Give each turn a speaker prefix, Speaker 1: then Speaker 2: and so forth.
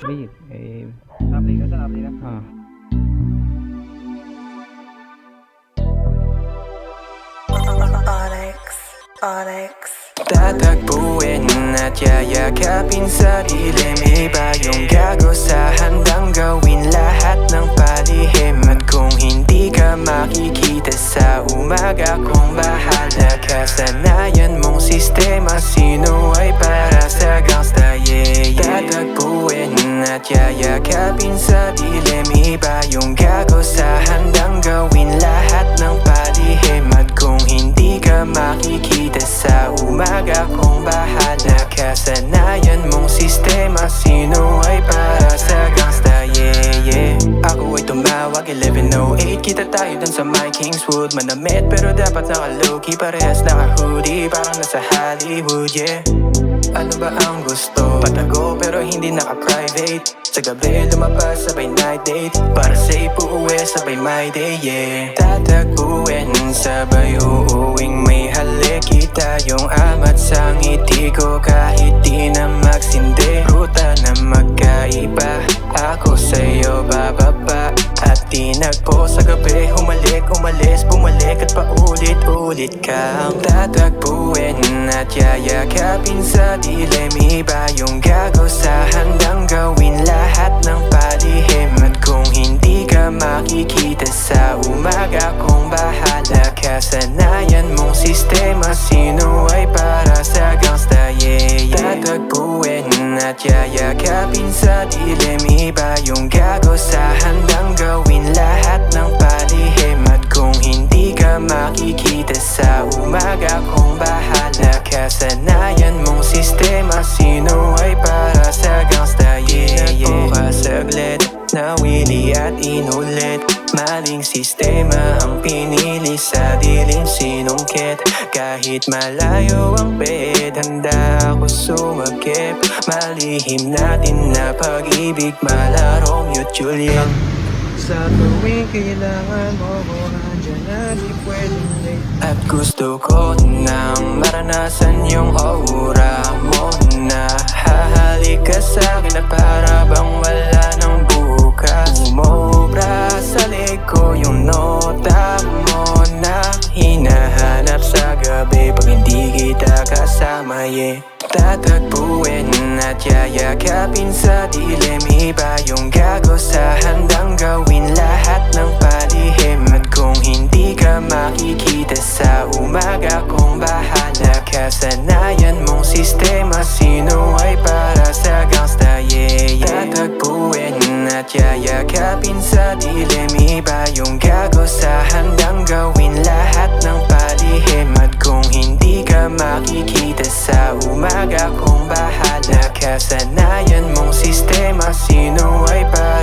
Speaker 1: Beat, eh,
Speaker 2: Napli ka sa napli na.
Speaker 1: ah.
Speaker 3: Onyx.
Speaker 4: Tatagpuin at yayakapin sa dilim. Iba yung gago sa handang gawin lahat ng palihim. At kung hindi ka makikita sa umaga, kung bahala ka, sanayan mong sistema. Sino ay para sa gangsta, yeah, yeah. Tatagpuin at yayakapin sa dilim. Iba yung gago sa handang gawin lahat ng palihim. At kung hindi ka makikita sa umaga, kung bahala ka, sanayan mong sistema. Sino ay para sa gangsta, yeah, yeah. Ako ay tumawag 11:08. Kita tayo dun sa my Kingswood. Manamit pero dapat naka-low-key. Parehas naka-hoodie, parang nasa Hollywood, yeah. Ano ba ang gusto? Patago pero hindi naka-private. Sa gabi lumabas sabay night date. Para safe uuwi sabay my day, yeah. Tatagpuin sabay uuwing may halik. Kita yung amat sa ngiti ko kahit di na magsindi. Ruta na magkaiba, ako sa'yo bababa. At tinagpo sa gabi, humalik, umalis, bumalik at paulit-ulit kang tatagpuin at yayakapin sa dilim. Iba yung gago sa handang gawin lahat ng palihim. At kung hindi ka makikita sa umaga, kung bahala ka, sanayan mong sistema. Sino ay para sa gangsta, yeah, yeah. Tatagpuin at yayakapin sa dilim. Iba yung gago sa handang gawin lahat ng palihim. At kung hindi ka makikita sa umaga, kung bahala ka, sanayan mong sistema. Sino ay para sa gangsta, yeah, yeah. Ka saglit, nawili at inulit. Maling sistema ang pinili sa dilim sinungkit. Kahit malayo ang bed, handa ako sumagip. Malihim natin na pag-ibig, malarong Juliet.
Speaker 2: Sa tuwing kailangan mo ko, andyan na di pwedeng late.
Speaker 4: At gusto ko nang maranasan yung aura mo na hahalik ka sa'kin at para bang wala ng bukas. Umobra sa leg ko yung nota mo na hinahanap sa gabi pag hindi kita kasama, yeah. Tatagpuin at yayakapin sa dilim. Iba yung gago sa handang gawin lahat ng palihim. At kung hindi ka makikita sa umaga, kung bahala ka, sanayan mong sistema. Sino ay para sa gangsta, yeah, yeah. Tatagpuin at yayakapin sa dilim. Iba yung gago sa handang gawin lahat ng palihim. At kung hindi ka makikita sa umaga, kung bahala ka, sanayan mong sistema. Sino ay para